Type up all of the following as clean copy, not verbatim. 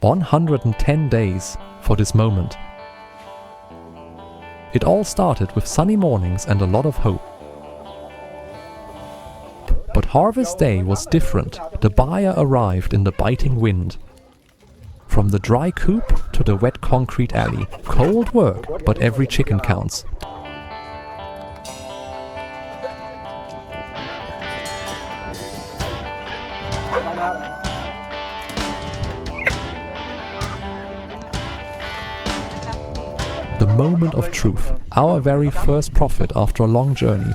110 days for this moment. It all started with sunny mornings and a lot of hope. But harvest day was different. The buyer arrived in the biting wind. From the dry coop to the wet concrete alley. Cold work, but every chicken counts. The moment of truth, our very first profit after a long journey.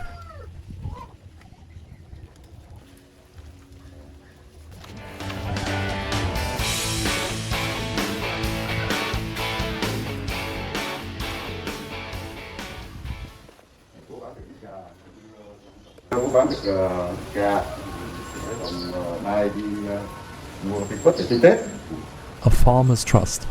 Cũng bán được gà, còn nay đi mua thịt quất để Tết. A farmer's trust.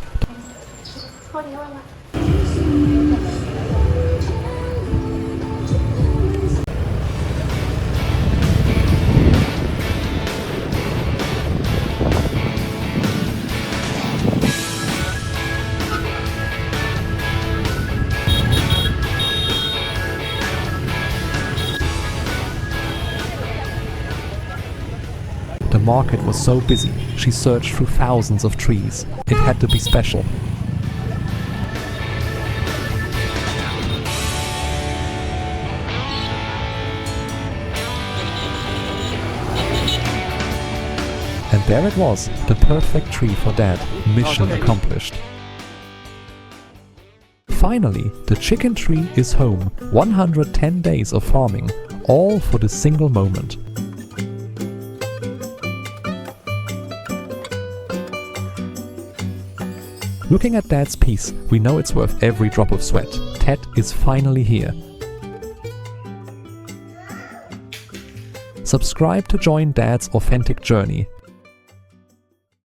The market was so busy, she searched through thousands of trees. It had to be special. And there it was, the perfect tree for Dad. Mission accomplished. Finally, the chicken tree is home. 110 days of farming, all for this single moment. Looking at Dad's piece, we know it's worth every drop of sweat. Ted is finally here. Subscribe to join Dad's authentic journey.